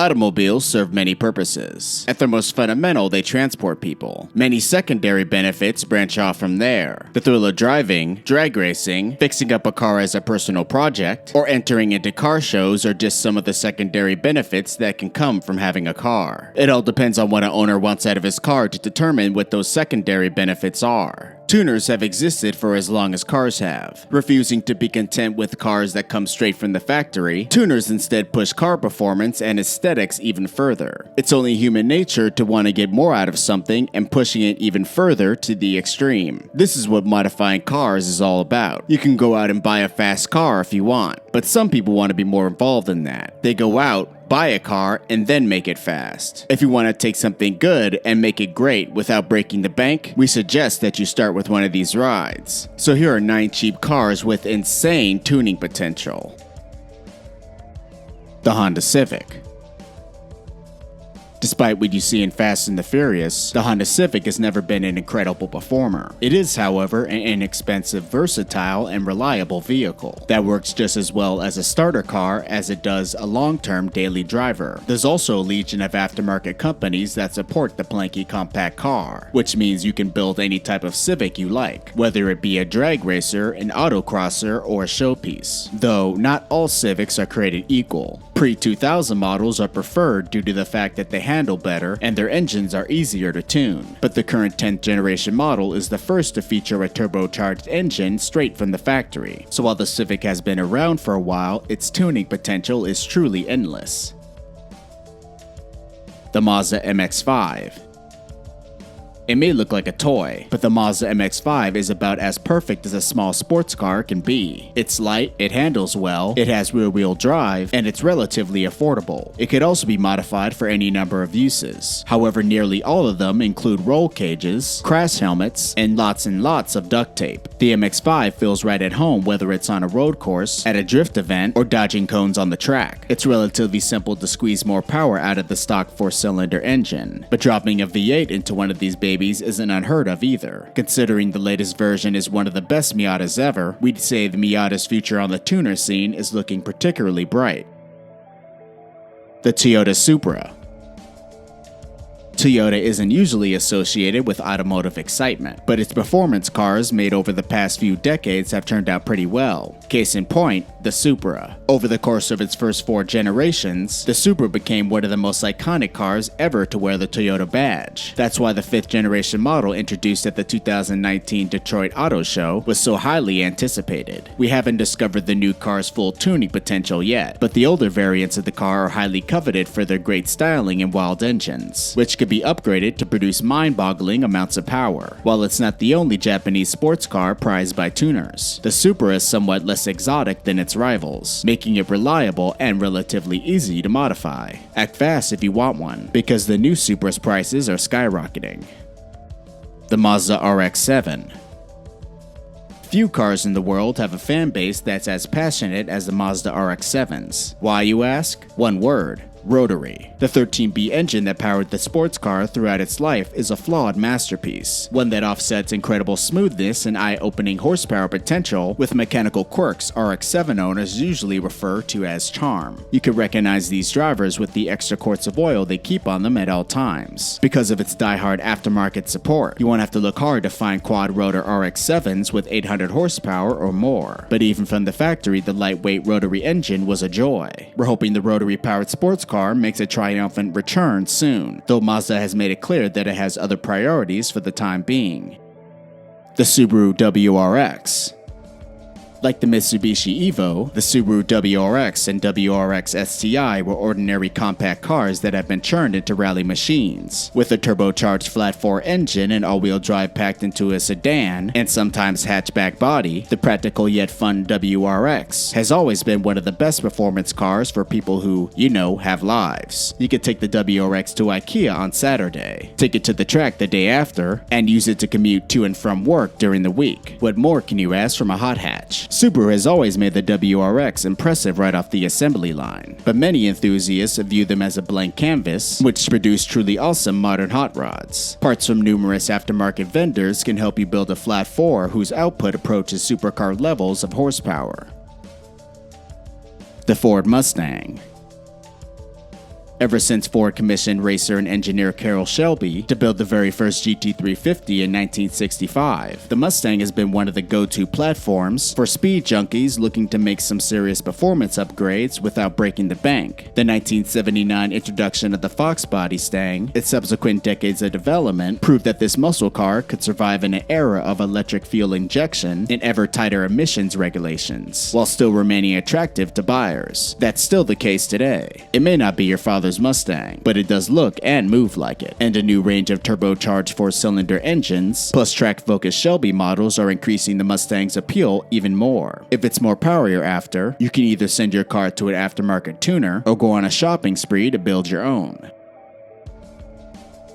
Automobiles serve many purposes. At their most fundamental, they transport people. Many secondary benefits branch off from there. The thrill of driving, drag racing, fixing up a car as a personal project, or entering into car shows are just some of the secondary benefits that can come from having a car. It all depends on what an owner wants out of his car to determine what those secondary benefits are. Tuners have existed for as long as cars have. Refusing to be content with cars that come straight from the factory, tuners instead push car performance and aesthetics even further. It's only human nature to want to get more out of something and pushing it even further to the extreme. This is what modifying cars is all about. You can go out and buy a fast car if you want, but some people want to be more involved than that. They go out, buy a car, and then make it fast. If you want to take something good and make it great without breaking the bank, we suggest that you start with one of these rides. So here are 9 cheap cars with insane tuning potential. The Honda Civic. Despite what you see in Fast and the Furious, the Honda Civic has never been an incredible performer. It is, however, an inexpensive, versatile, and reliable vehicle that works just as well as a starter car as it does a long-term daily driver. There's also a legion of aftermarket companies that support the planky compact car, which means you can build any type of Civic you like, whether it be a drag racer, an autocrosser, or a showpiece. Though, not all Civics are created equal. Pre-2000 models are preferred due to the fact that they handle better and their engines are easier to tune. But the current 10th generation model is the first to feature a turbocharged engine straight from the factory. So while the Civic has been around for a while, its tuning potential is truly endless. The Mazda MX-5. It may look like a toy, but the Mazda MX-5 is about as perfect as a small sports car can be. It's light, it handles well, it has rear-wheel drive, and it's relatively affordable. It could also be modified for any number of uses. However, nearly all of them include roll cages, crash helmets, and lots of duct tape. The MX-5 feels right at home whether it's on a road course, at a drift event, or dodging cones on the track. It's relatively simple to squeeze more power out of the stock 4-cylinder engine, but dropping a V8 into one of these babies isn't unheard of either. Considering the latest version is one of the best Miatas ever, we'd say the Miata's future on the tuner scene is looking particularly bright. The Toyota Supra. Toyota isn't usually associated with automotive excitement, but its performance cars made over the past few decades have turned out pretty well. Case in point, the Supra. Over the course of its first 4 generations, the Supra became one of the most iconic cars ever to wear the Toyota badge. That's why the 5th generation model introduced at the 2019 Detroit Auto Show was so highly anticipated. We haven't discovered the new car's full tuning potential yet, but the older variants of the car are highly coveted for their great styling and wild engines, which could be upgraded to produce mind-boggling amounts of power. While it's not the only Japanese sports car prized by tuners, the Supra is somewhat less exotic than its rivals, making it reliable and relatively easy to modify. Act fast if you want one, because the new Supra's prices are skyrocketing. The Mazda RX-7. Few cars in the world have a fan base that's as passionate as the Mazda RX-7's. Why, you ask? One word: rotary. The 13B engine that powered the sports car throughout its life is a flawed masterpiece, one that offsets incredible smoothness and eye-opening horsepower potential with mechanical quirks RX-7 owners usually refer to as charm. You can recognize these drivers with the extra quarts of oil they keep on them at all times. Because of its die-hard aftermarket support, you won't have to look hard to find quad-rotor RX-7s with 800 horsepower or more. But even from the factory, the lightweight rotary engine was a joy. We're hoping the rotary-powered sports car makes a triumphant return soon, though Mazda has made it clear that it has other priorities for the time being. The Subaru WRX. Like the Mitsubishi Evo, the Subaru WRX and WRX STI were ordinary compact cars that have been churned into rally machines. With a turbocharged flat-4 engine and all-wheel drive packed into a sedan, and sometimes hatchback body, the practical yet fun WRX has always been one of the best performance cars for people who, you know, have lives. You could take the WRX to IKEA on Saturday, take it to the track the day after, and use it to commute to and from work during the week. What more can you ask from a hot hatch? Subaru has always made the WRX impressive right off the assembly line, but many enthusiasts view them as a blank canvas, which produce truly awesome modern hot rods. Parts from numerous aftermarket vendors can help you build a flat 4 whose output approaches supercar levels of horsepower. The Ford Mustang. Ever since Ford commissioned racer and engineer Carroll Shelby to build the very first GT350 in 1965, the Mustang has been one of the go-to platforms for speed junkies looking to make some serious performance upgrades without breaking the bank. The 1979 introduction of the Fox body stang, its subsequent decades of development, proved that this muscle car could survive in an era of electric fuel injection and ever tighter emissions regulations, while still remaining attractive to buyers. That's still the case today. It may not be your father's Mustang, but it does look and move like it. And a new range of turbocharged 4-cylinder engines, plus track-focused Shelby models are increasing the Mustang's appeal even more. If it's more power you're after, you can either send your car to an aftermarket tuner or go on a shopping spree to build your own.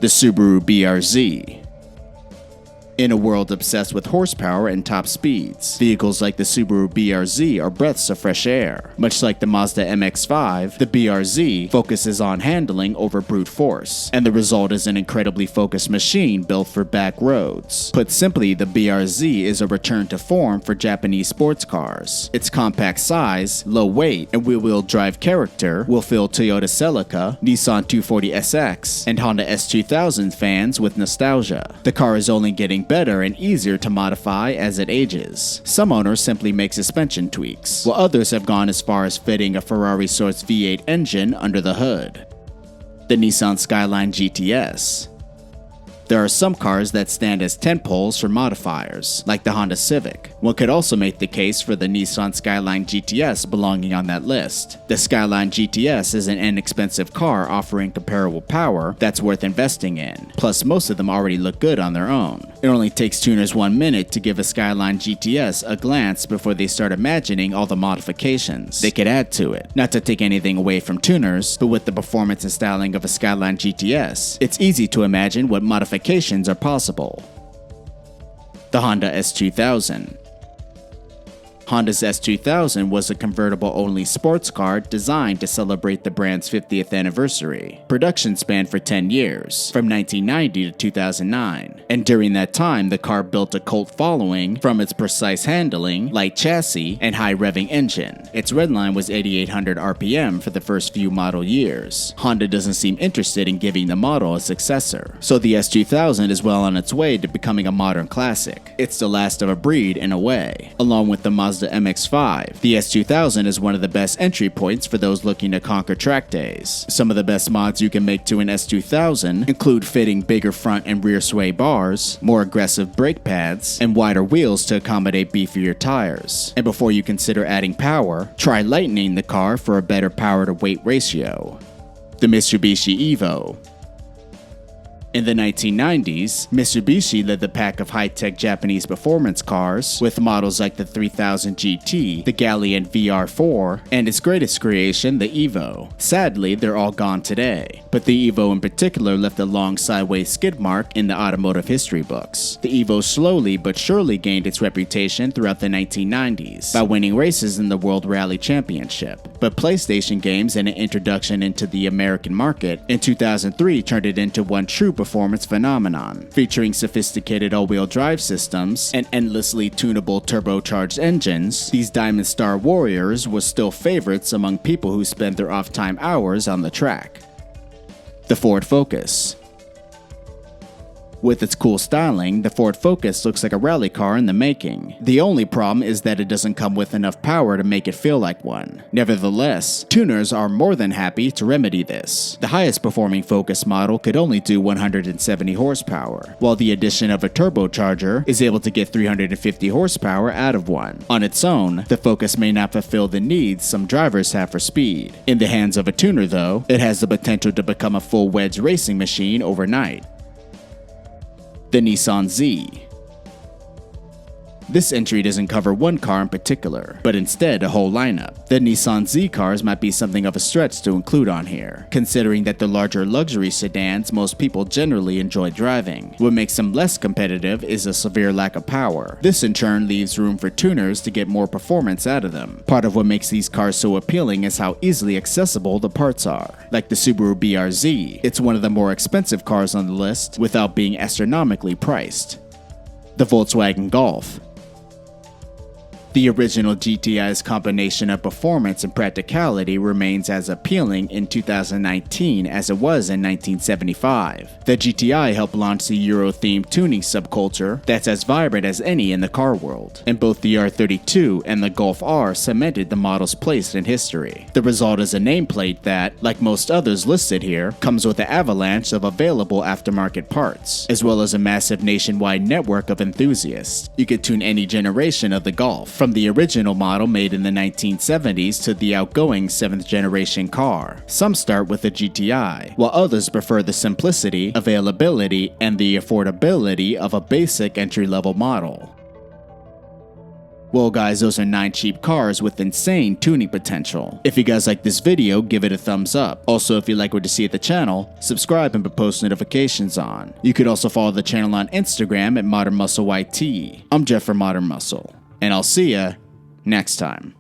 The Subaru BRZ. In a world obsessed with horsepower and top speeds, vehicles like the Subaru BRZ are breaths of fresh air. Much like the Mazda MX-5, the BRZ focuses on handling over brute force, and the result is an incredibly focused machine built for back roads. Put simply, the BRZ is a return to form for Japanese sports cars. Its compact size, low weight, and wheel-wheel drive character will fill Toyota Celica, Nissan 240SX, and Honda S2000 fans with nostalgia. The car is only getting better and easier to modify as it ages. Some owners simply make suspension tweaks, while others have gone as far as fitting a Ferrari source V8 engine under the hood. The Nissan SKYLINE GTS. There are some cars that stand as tentpoles for modifiers, like the Honda Civic. One could also make the case for the Nissan SKYLINE GTS belonging on that list. The SKYLINE GTS is an inexpensive car offering comparable power that's worth investing in. Plus, most of them already look good on their own. It only takes tuners 1 minute to give a SKYLINE GTS a glance before they start imagining all the modifications they could add to it. Not to take anything away from tuners, but with the performance and styling of a SKYLINE GTS, it's easy to imagine what modifications are possible. The Honda S2000. Honda's S2000 was a convertible-only sports car designed to celebrate the brand's 50th anniversary. Production spanned for 10 years, from 1990 to 2009, and during that time the car built a cult following from its precise handling, light chassis, and high-revving engine. Its redline was 8,800 RPM for the first few model years. Honda doesn't seem interested in giving the model a successor, so the S2000 is well on its way to becoming a modern classic. It's the last of a breed in a way, along with the Mazda MX-5. The S2000 is one of the best entry points for those looking to conquer track days. Some of the best mods you can make to an S2000 include fitting bigger front and rear sway bars, more aggressive brake pads, and wider wheels to accommodate beefier tires. And before you consider adding power, try lightening the car for a better power to weight ratio. The Mitsubishi Evo. In the 1990s, Mitsubishi led the pack of high-tech Japanese performance cars with models like the 3000 GT, the Galleon VR4, and its greatest creation, the Evo. Sadly, they're all gone today, but the Evo in particular left a long sideways skid mark in the automotive history books. The Evo slowly but surely gained its reputation throughout the 1990s by winning races in the World Rally Championship, but PlayStation games and an introduction into the American market in 2003 turned it into one true performance phenomenon, featuring sophisticated all-wheel drive systems and endlessly tunable turbocharged engines. These Diamond Star Warriors were still favorites among people who spent their off-time hours on the track. The Ford Focus. With its cool styling, the Ford Focus looks like a rally car in the making. The only problem is that it doesn't come with enough power to make it feel like one. Nevertheless, tuners are more than happy to remedy this. The highest performing Focus model could only do 170 horsepower, while the addition of a turbocharger is able to get 350 horsepower out of one. On its own, the Focus may not fulfill the needs some drivers have for speed. In the hands of a tuner though, it has the potential to become a full wedge racing machine overnight. The Nissan Z. This entry doesn't cover one car in particular, but instead a whole lineup. The Nissan Z cars might be something of a stretch to include on here, considering that the larger luxury sedans most people generally enjoy driving. What makes them less competitive is a severe lack of power. This in turn leaves room for tuners to get more performance out of them. Part of what makes these cars so appealing is how easily accessible the parts are. Like the Subaru BRZ, it's one of the more expensive cars on the list without being astronomically priced. The Volkswagen Golf. The original GTI's combination of performance and practicality remains as appealing in 2019 as it was in 1975. The GTI helped launch the Euro-themed tuning subculture that's as vibrant as any in the car world, and both the R32 and the Golf R cemented the model's place in history. The result is a nameplate that, like most others listed here, comes with an avalanche of available aftermarket parts, as well as a massive nationwide network of enthusiasts. You could tune any generation of the Golf, from the original model made in the 1970s to the outgoing 7th generation car. Some start with the GTI, while others prefer the simplicity, availability, and the affordability of a basic entry-level model. Well guys, those are 9 cheap cars with insane tuning potential. If you guys like this video, give it a thumbs up. Also, if you like what you see at the channel, subscribe and put post notifications on. You could also follow the channel on Instagram at Modern Muscle YT. I'm Jeff from Modern Muscle, and I'll see ya next time.